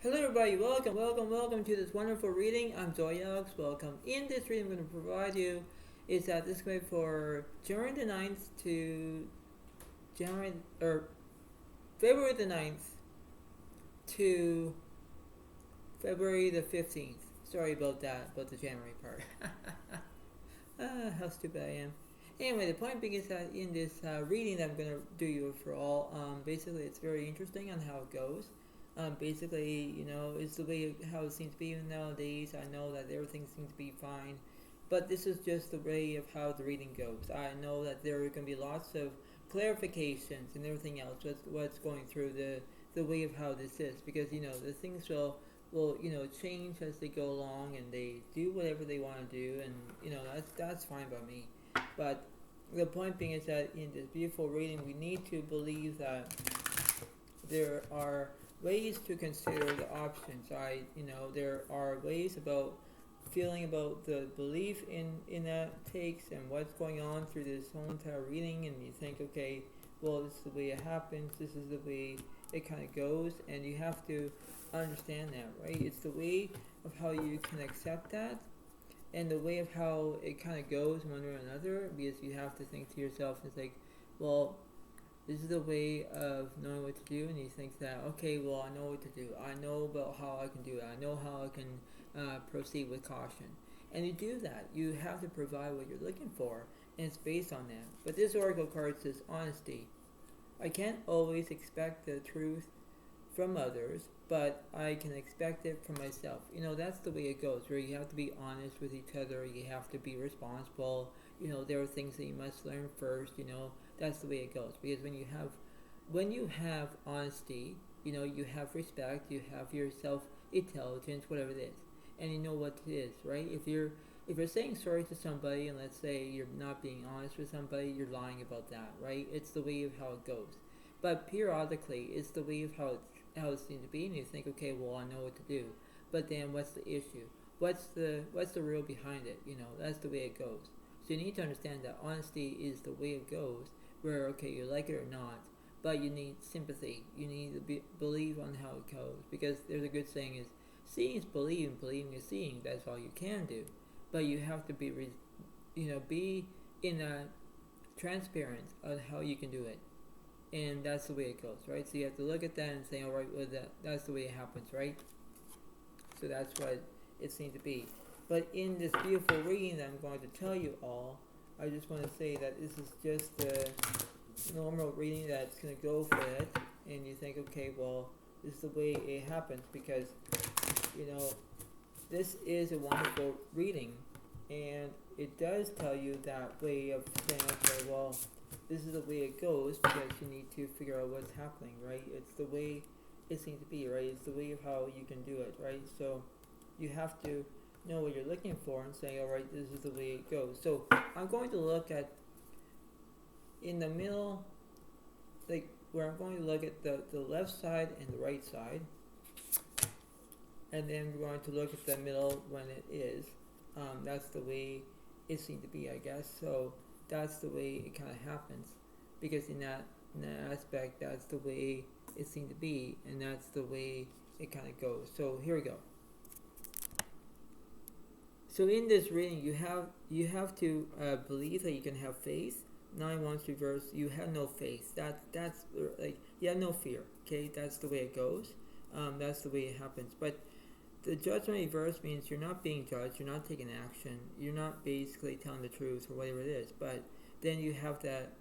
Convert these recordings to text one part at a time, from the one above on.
Hello everybody, welcome to this wonderful reading. I'm Zoyax, welcome. In this reading I'm going to provide you is that this is going for January the 9th to February the 9th to February the 15th. Sorry about that, about the January part. How stupid I am. Anyway, the point being is that in this reading that I'm going to do you for all, basically it's very interesting on how it goes. Basically, it's the way how it seems to be nowadays. I know that everything seems to be fine, but this is just the way of how the reading goes. I know that there are going to be lots of clarifications and everything else. What's going through the way of how this is, because the things will change as they go along, and they do whatever they want to do, and that's fine by me. But the point being is that in this beautiful reading, we need to believe that there are ways to consider the options. There are ways about feeling about the belief in that takes and what's going on through this whole entire reading, and you think, okay, well, this is the way it happens, this is the way it kind of goes, and you have to understand that, right? It's the way of how you can accept that, and the way of how it kind of goes one way or another, because you have to think to yourself, it's like, well, this is the way of knowing what to do, and you think that, okay, well, I know what to do. I know about how I can do it. I know how I can proceed with caution. And you do that. You have to provide what you're looking for, and it's based on that. But this oracle card says honesty. I can't always expect the truth from others, but I can expect it from myself. That's the way it goes, where you have to be honest with each other. You have to be responsible. There are things that you must learn first. That's the way it goes, because when you have honesty, you have respect, you have your self-intelligence, whatever it is, and you know what it is, right? If you're saying sorry to somebody, and let's say you're not being honest with somebody, you're lying about that, right? It's the way of how it goes. But periodically, it's the way of how it seems to be, and you think, okay, well, I know what to do. But then what's the issue? What's the real behind it? That's the way it goes. So you need to understand that honesty is the way it goes, where, okay, you like it or not, but you need sympathy. You need to believe on how it goes, because there's a good saying is, seeing is believing, believing is seeing. That's all you can do. But you have to be in a transparent on how you can do it. And that's the way it goes, right? So you have to look at that and say, all right, well, that's the way it happens, right? So that's what it seems to be. But in this beautiful reading that I'm going to tell you all, I just want to say that this is just the normal reading that's going to go for it. And you think, okay, well, this is the way it happens, because, this is a wonderful reading. And it does tell you that way of saying, okay, well, this is the way it goes, because you need to figure out what's happening, right? It's the way it seems to be, right? It's the way of how you can do it, right? So you have to know what you're looking for and say, all right, this is the way it goes. So I'm going to look at in the middle, like where I'm going to look at the left side and the right side, and then we're going to look at the middle when it is. That's the way it seems to be, I guess. So that's the way it kind of happens, because in that aspect, that's the way it seemed to be, and that's the way it kind of goes. So here we go. So in this reading, you have to believe that you can have faith. 9 Wands reverse, you have no faith. That's like, you have no fear. Okay, that's the way it goes. That's the way it happens. But the Judgment reverse means you're not being judged, you're not taking action, you're not basically telling the truth or whatever it is. But then you have that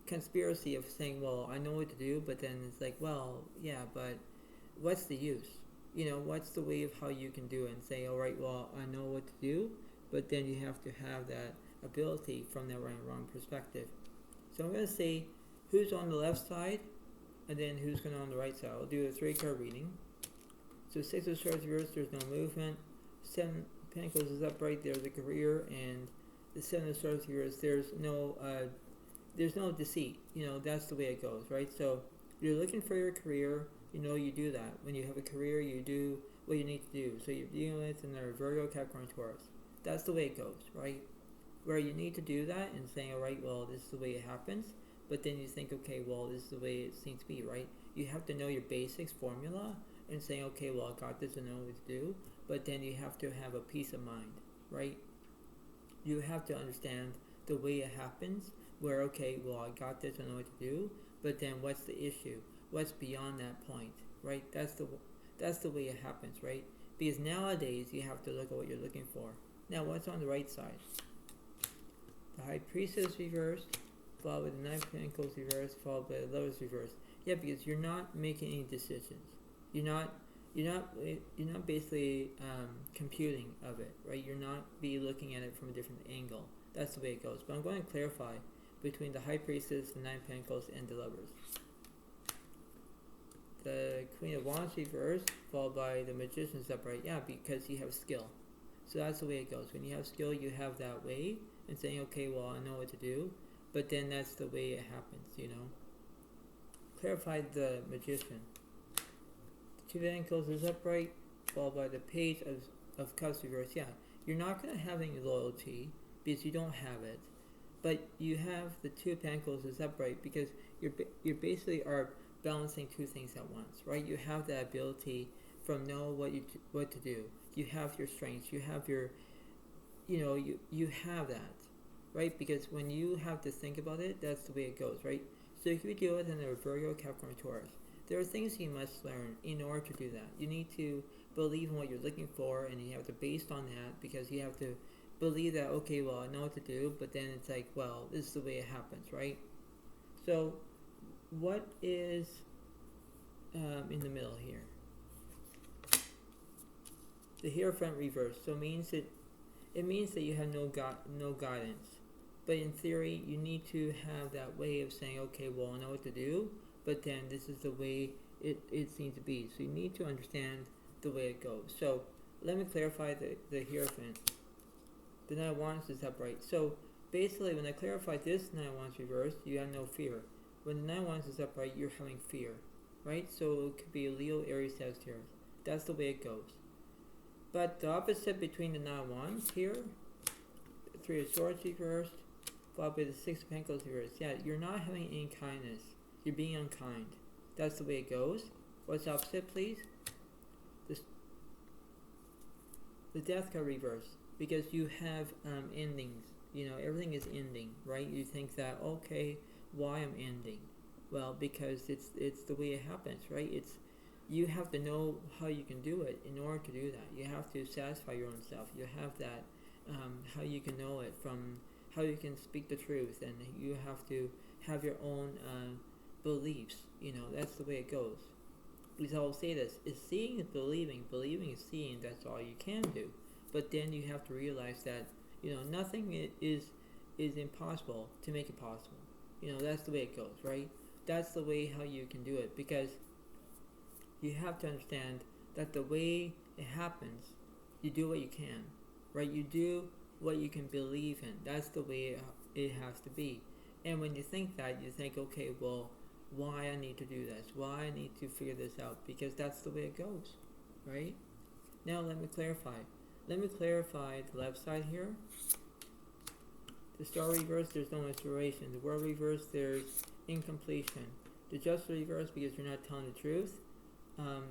conspiracy of saying, well, I know what to do, but then it's like, well, yeah, but what's the use? What's the way of how you can do it, and say, all right, well, I know what to do, but then you have to have that ability from that right and wrong perspective. So I'm going to say who's on the left side, and then who's going on the right side. I'll do a 3-card reading. So 6 of Swords reversed, there's no movement. 7 Pentacles is upright, there's a career, and the 7 of Swords reversed, there's no deceit. That's the way it goes, right? So you're looking for your career. You do that. When you have a career, you do what you need to do. So you're dealing with in there Virgo, Capricorn, Taurus. That's the way it goes, right? Where you need to do that and saying, all right, well, this is the way it happens. But then you think, okay, well, this is the way it seems to be, right? You have to know your basics formula and saying, okay, well, I got this and know what to do. But then you have to have a peace of mind, right? You have to understand the way it happens, where, okay, well, I got this and know what to do, but then what's the issue? What's beyond that point, right? That's the way it happens, right? Because nowadays you have to look at what you're looking for. Now, what's on the right side? The High Priestess reversed, followed by the Nine of Pentacles reversed, followed by the Lovers reversed. Yeah, because you're not making any decisions. You're not basically computing of it, right? You're not looking at it from a different angle. That's the way it goes. But I'm going to clarify between the High Priestess, the Nine of Pentacles, and the Lovers. The Queen of Wands reversed, followed by the Magician's upright. Yeah, because you have skill. So that's the way it goes. When you have skill, you have that way, and saying, okay, well, I know what to do. But then that's the way it happens, you know. Clarify the Magician. The Two of Pentacles is upright, followed by the Page of Cups reversed. Yeah, you're not going to have any loyalty because you don't have it. But you have the Two of Pentacles is upright because you basically are balancing two things at once, right? You have that ability from know what to do. You have your strengths. You have your, you have that, right? Because when you have to think about it, that's the way it goes, right? So if you deal with a Virgo, Capricorn, Taurus, there are things you must learn in order to do that. You need to believe in what you're looking for, and you have to based on that, because you have to believe that, okay, well, I know what to do, but then it's like, well, this is the way it happens, right? So what is in the middle here? The Hierophant reverse. So it means that you have no guidance. But in theory, you need to have that way of saying, okay, well, I know what to do, but then this is the way it seems to be. So you need to understand the way it goes. So let me clarify the Hierophant. The Nine of Wands is upright. So basically, when I clarify this Nine of Wands reversed, you have no fear. When the Nine of Wands is upright, you're having fear, right? So it could be a Leo, Aries, Sagittarius. That's the way it goes. But the opposite between the Nine of Wands here, the Three of Swords reversed, followed by the Six of Pentacles reversed. Yeah, you're not having any kindness. You're being unkind. That's the way it goes. What's opposite, please? The Death card reversed. Because you have endings. Everything is ending, right? You think that, okay, why I'm ending? Well, because it's the way it happens, right? You have to know how you can do it in order to do that. You have to satisfy your own self. You have that, how you can know it, from how you can speak the truth, and you have to have your own beliefs. That's the way it goes. Because I will say this, is seeing is believing, believing is seeing, that's all you can do. But then you have to realize that, nothing is impossible to make it possible. That's the way it goes, right? That's the way how you can do it, because you have to understand that the way it happens, you do what you can, right? You do what you can believe in. That's the way it has to be. And when you think that, you think, okay, well, why I need to do this? Why I need to figure this out? Because that's the way it goes, right? Now let me clarify. Let me clarify the left side here. The Star reverse, there's no inspiration. The World reverse, there's incompletion. The Justice reverse, because you're not telling the truth.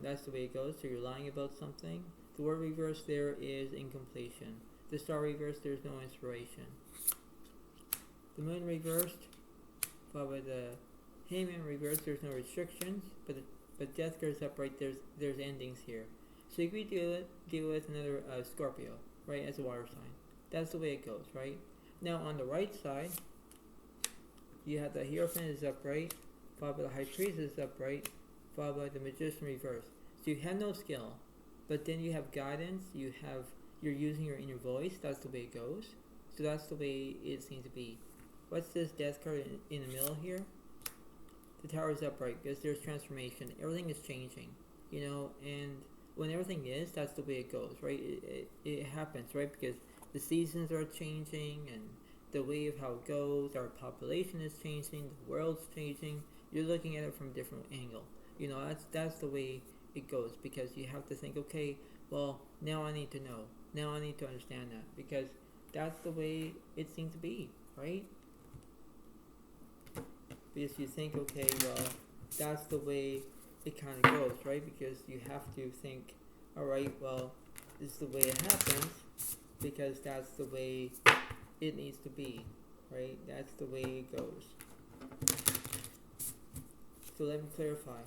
That's the way it goes. So you're lying about something. The World reverse, there is incompletion. The Star reverse, there's no inspiration. The Moon reversed, followed by the Hangman reverse, there's no restrictions. But Death goes upright, there's endings here. So you could deal with another Scorpio, right, as a water sign. That's the way it goes, right? Now on the right side, you have the Hierophant is upright, followed by the High Priestess is upright, followed by the Magician reverse. So you have no skill, but then you have guidance. You're using your inner voice. That's the way it goes. So that's the way it seems to be. What's this Death card in the middle here? The Tower is upright because there's transformation. Everything is changing, and when everything is, that's the way it goes, right? It happens, right? Because the seasons are changing, and the way of how it goes, our population is changing, the world's changing. You're looking at it from a different angle. That's the way it goes, because you have to think, okay, well, now I need to know. Now I need to understand that, because that's the way it seems to be, right? Because you think, okay, well, that's the way it kind of goes, right? Because you have to think, all right, well, this is the way it happens because that's the way it needs to be, right? That's the way it goes. So let me clarify.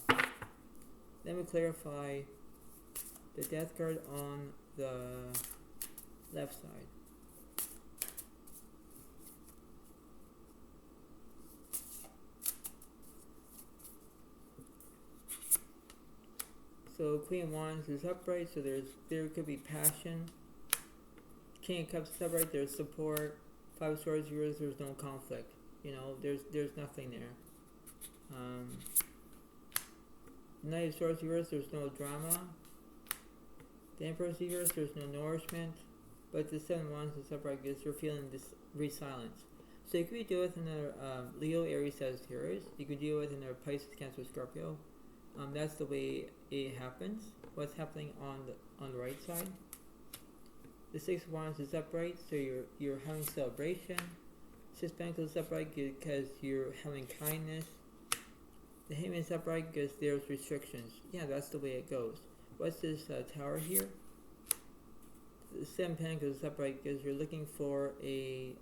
Let me clarify the death card on the left side. So Queen of Wands is upright, so there could be passion. King of Cups is upright, there's support. Five of Swords reversed, there's no conflict. You know, there's nothing there. Knight of Swords reversed, there's no drama. The Emperor's reversed, there's no nourishment. But the Seven of Wands is upright because you're feeling this resilience. So you could be dealing with another Leo, Aries, Sagittarius. You could deal with another Pisces, Cancer, Scorpio. That's the way it happens. What's happening on the right side? The Six of Wands is upright, so you're having celebration. Six of Pentacles is upright because you're having kindness. The Hangman is upright because there's restrictions. Yeah, that's the way it goes. What's this tower here? The Seven of Pentacles is upright because you're looking for a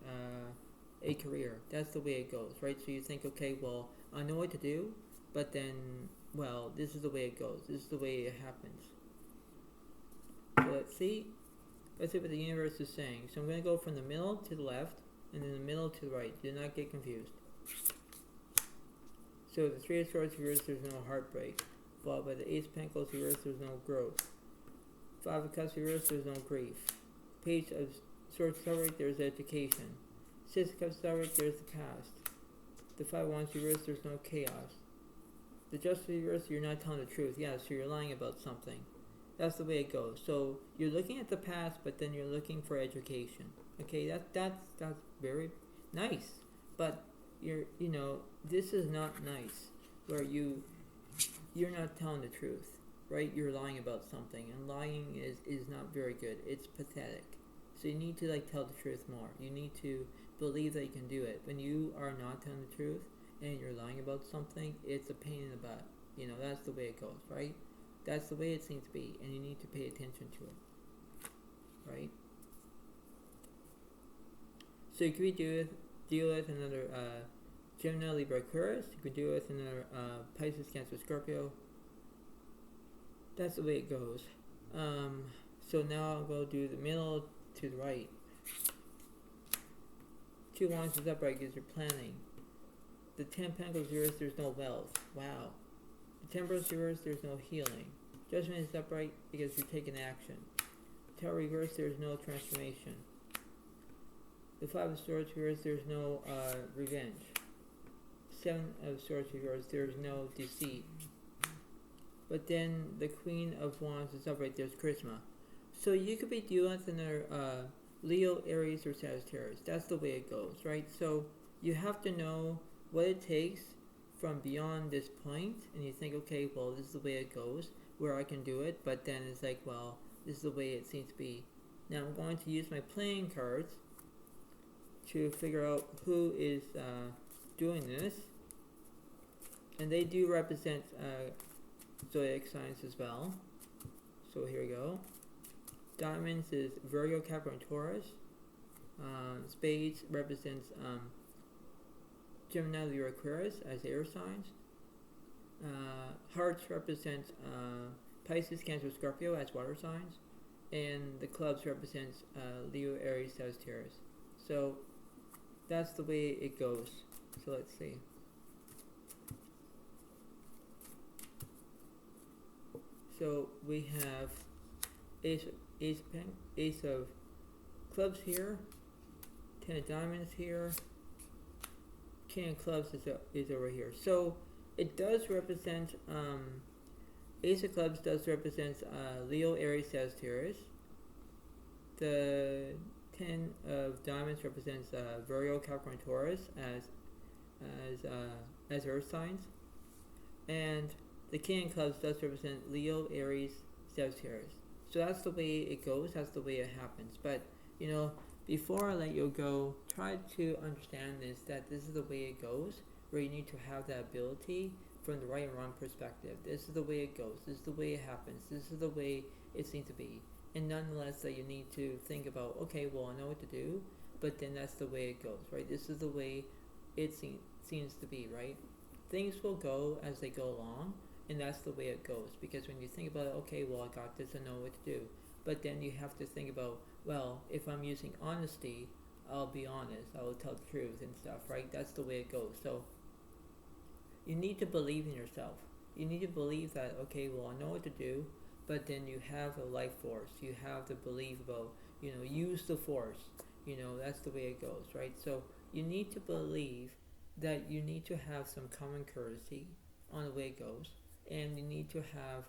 career. That's the way it goes, right? So you think, okay, well, I know what to do, but then, well, this is the way it goes. This is the way it happens. So let's see what the universe is saying. So I'm going to go from the middle to the left, and then the middle to the right. Do not get confused. So the Three of Swords reversed, there's no heartbreak. Followed by the Ace of Pentacles reversed, there's no growth. Five of Cups reversed, there's no grief. Page of Swords upright, there's education. Six of Cups upright, there's the past. The Five of Wands reversed, there's no chaos. The Justice reversed, you're not telling the truth. Yeah, so you're lying about something. That's the way it goes. So you're looking at the past, but then you're looking for education. Okay, that's very nice. But this is not nice, where you're not telling the truth, right? You're lying about something, and lying is not very good. It's pathetic. So you need to tell the truth more. You need to believe that you can do it. When you are not telling the truth and you're lying about something, it's a pain in the butt. That's the way it goes, right? That's the way it seems to be, and you need to pay attention to it, right? So you could be deal with another Gemini, Libra, Aquarius. You could deal with another Pisces, Cancer, Scorpio. That's the way it goes. So now I'll go do the middle to the right. Two Wands is upright because you're planning. The Ten of Pentacles reversed, there's no wealth. Wow. The Temperance reversed, there's no healing. Judgment is upright because you're taking action. Tower reversed, there's no transformation. The Five of Swords reversed, there's no revenge. Seven of Swords reversed, there's no deceit. But then the Queen of Wands is upright, there's charisma. So you could be dealing with another Leo, Aries, or Sagittarius. That's the way it goes, right? So you have to know what it takes from beyond this point, and you think, okay, well, this is the way it goes, where I can do it, but then it's like, well, this is the way it seems to be. Now I'm going to use my playing cards to figure out who is doing this, and they do represent zodiac signs as well. So here we go. Diamonds is Virgo, Capricorn, Taurus. Spades represents Gemini, Libra, Aquarius as air signs. Hearts represents Pisces, Cancer, Scorpio as water signs. And the clubs represents Leo, Aries, Sagittarius. So that's the way it goes. So let's see. So we have Ace of Clubs here, Ten of Diamonds here, King of Clubs is over here. So it does represent, Ace of Clubs does represent Leo, Aries, Sagittarius. The Ten of Diamonds represents Virgo, Capricorn, Taurus as Earth signs, and the King of Clubs does represent Leo, Aries, Sagittarius. So that's the way it goes. That's the way it happens. But before I let you go, try to understand that this is the way it goes, where you need to have that ability from the right and wrong perspective. This is the way it goes. This is the way it happens. This is the way it seems to be. And nonetheless, that you need to think about, okay, well, I know what to do, but then that's the way it goes, right? This is the way it seems to be, right? Things will go as they go along, and that's the way it goes. Because when you think about it, okay, well, I got this, I know what to do. But then you have to think about, well, if I'm using honesty, I'll be honest, I will tell the truth and stuff, right? That's the way it goes. So you need to believe in yourself. You need to believe that, okay, well, I know what to do, but then you have a life force. You have to believe about, use the force. That's the way it goes, right? So you need to believe that you need to have some common courtesy on the way it goes, and you need to have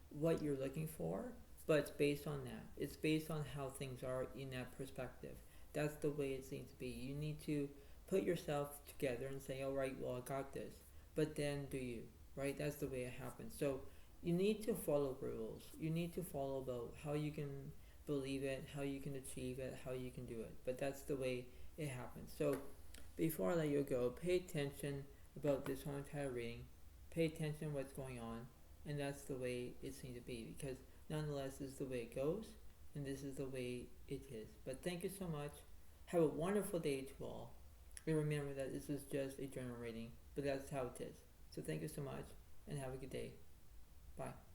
what you're looking for, but it's based on that. It's based on how things are in that perspective. That's the way it seems to be. You need to put yourself together and say, all right, well, I got this. But then do you, right? That's the way it happens. So you need to follow rules. You need to follow about how you can believe it, how you can achieve it, how you can do it. But that's the way it happens. So before I let you go, pay attention about this whole entire reading. Pay attention to what's going on. And that's the way it seems to be. Because nonetheless, this is the way it goes. And this is the way it is. But thank you so much. Have a wonderful day to all. And remember that this is just a general reading. But that's how it is. So thank you so much. And have a good day. Bye.